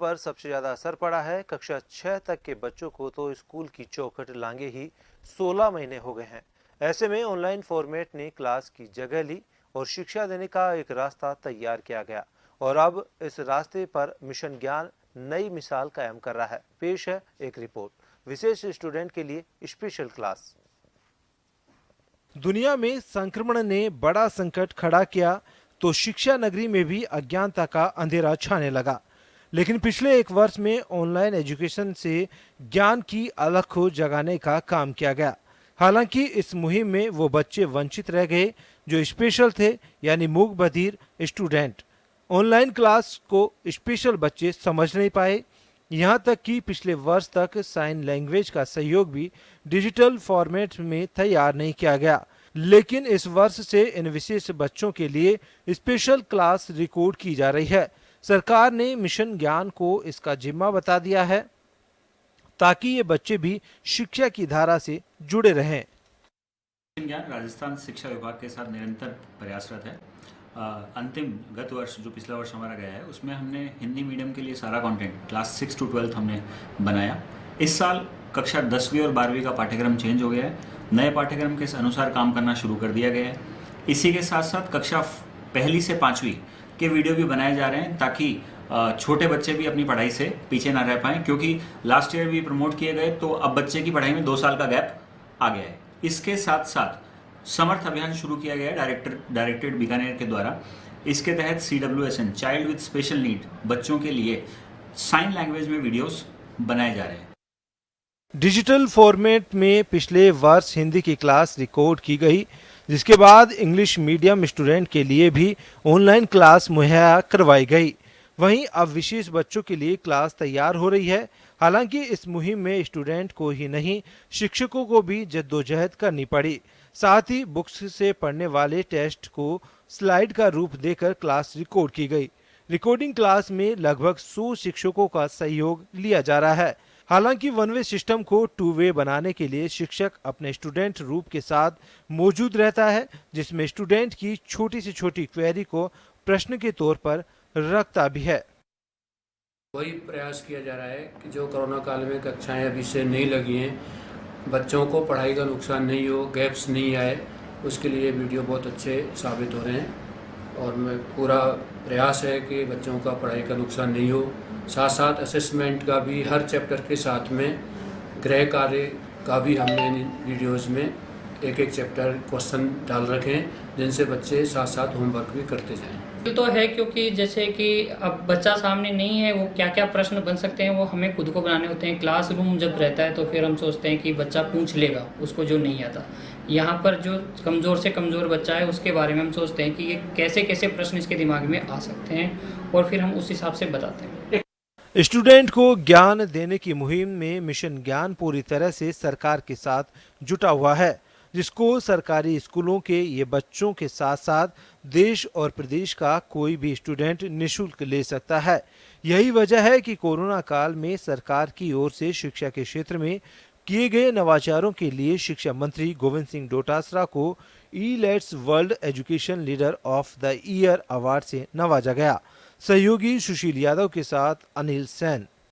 पर सबसे ज्यादा असर पड़ा है कक्षा 6 तक के बच्चों को। तो स्कूल की चौखट लांगे ही 16 महीने हो गए हैं। ऐसे में ऑनलाइन फॉर्मेट ने क्लास की जगह ली और शिक्षा देने का एक रास्ता तैयार किया गया। और अब इस रास्ते पर मिशन ज्ञान नई मिसाल कायम कर रहा है। पेश है एक रिपोर्ट, विशेष स्टूडेंट के लिए स्पेशल क्लास। दुनिया में संक्रमण ने बड़ा संकट खड़ा किया तो शिक्षा नगरी में भी अज्ञानता का अंधेरा छाने लगा। लेकिन पिछले एक वर्ष में ऑनलाइन एजुकेशन से ज्ञान की अलख को जगाने का काम किया गया। हालांकि इस मुहिम में वो बच्चे वंचित रह गए जो स्पेशल थे, यानी मूक बधिर स्टूडेंट। ऑनलाइन क्लास को स्पेशल बच्चे समझ नहीं पाए। यहाँ तक कि पिछले वर्ष तक साइन लैंग्वेज का सहयोग भी डिजिटल फॉर्मेट में तैयार नहीं किया गया। लेकिन इस वर्ष से इन विशेष बच्चों के लिए स्पेशल क्लास रिकॉर्ड की जा रही है। सरकार ने मिशन ज्ञान को इसका जिम्मा बता दिया है ताकि ये बच्चे भी शिक्षा की धारा से जुड़े रहें। मिशन ज्ञान राजस्थान शिक्षा विभाग के साथ निरंतर प्रयासरत है। अंतिम गत वर्ष जो पिछला वर्ष हमारा गया है उसमें हमने हिंदी मीडियम के लिए सारा कंटेंट क्लास 6 to 12 हमने बनाया। इस साल कक्षा 10वीं और 12वीं का पाठ्यक्रम चेंज हो गया है। नए पाठ्यक्रम के अनुसार काम करना शुरू कर दिया गया है। इसी के साथ साथ कक्षा 1 से 5वीं के वीडियो भी बनाए जा रहे हैं ताकि छोटे बच्चे भी अपनी पढ़ाई से पीछे ना रह पाएँ, क्योंकि लास्ट ईयर भी प्रमोट किए गए तो अब बच्चे की पढ़ाई में 2 साल का गैप आ गया है। इसके साथ साथ समर्थ अभियान शुरू किया गया है डायरेक्टेड बीकानेर के द्वारा। इसके तहत CWSN child with special need बच्चों के लिए साइन लैंग्वेज में वीडियोस बनाए जा रहे हैं। डिजिटल फॉर्मेट में पिछले वर्ष हिंदी की क्लास रिकॉर्ड की गई, जिसके बाद इंग्लिश मीडियम स्टूडेंट के लिए भी ऑनलाइन क्लास मुहैया करवाई गई। वहीं अब विशेष बच्चों के लिए क्लास तैयार हो रही है। हालांकि इस मुहिम में स्टूडेंट को ही नहीं, शिक्षकों को भी जद्दोजहद करनी पड़ी। साथ ही बुक्स से पढ़ने वाले टेस्ट को स्लाइड का रूप देकर क्लास रिकॉर्ड की गई। रिकॉर्डिंग क्लास में लगभग 100 शिक्षकों का सहयोग लिया जा रहा है। हालांकि वन वे सिस्टम को 2 वे बनाने के लिए शिक्षक अपने स्टूडेंट रूप के साथ मौजूद रहता है, जिसमें स्टूडेंट की छोटी से छोटी क्वेरी को प्रश्न के तौर पर रखता भी है। वही प्रयास किया जा रहा है कि जो कोरोना काल में कक्षाएं अभी से नहीं लगी हैं, बच्चों को पढ़ाई का नुकसान नहीं हो, गैप्स नहीं आए, उसके लिए वीडियो बहुत अच्छे साबित हो रहे हैं। और मैं पूरा प्रयास है कि बच्चों का पढ़ाई का नुकसान नहीं हो। साथ साथ असेसमेंट का भी हर चैप्टर के साथ में गृह कार्य का भी हमने इन वीडियोज़ में एक एक चैप्टर क्वेश्चन डाल रखे हैं, जिनसे बच्चे साथ साथ होमवर्क भी करते जाएं। तो है, क्योंकि जैसे कि अब बच्चा सामने नहीं है, वो क्या क्या प्रश्न बन सकते हैं वो हमें खुद को बनाने होते हैं। क्लासरूम जब रहता है तो फिर हम सोचते हैं कि बच्चा पूछ लेगा उसको जो नहीं आता। यहाँ पर जो कमज़ोर से कमज़ोर बच्चा है उसके बारे में हम सोचते हैं कि ये कैसे कैसे प्रश्न इसके दिमाग में आ सकते हैं और फिर हम उस हिसाब से बताते हैं। स्टूडेंट को ज्ञान देने की मुहिम में मिशन ज्ञान पूरी तरह से सरकार के साथ जुटा हुआ है, जिसको सरकारी स्कूलों के ये बच्चों के साथ साथ देश और प्रदेश का कोई भी स्टूडेंट निःशुल्क ले सकता है। यही वजह है कि कोरोना काल में सरकार की ओर से शिक्षा के क्षेत्र में किए गए नवाचारों के लिए शिक्षा मंत्री गोविंद सिंह डोटासरा को eLets world education leader of the year award से नवाजा गया। सहयोगी सुशील यादव के साथ अनिल सेन।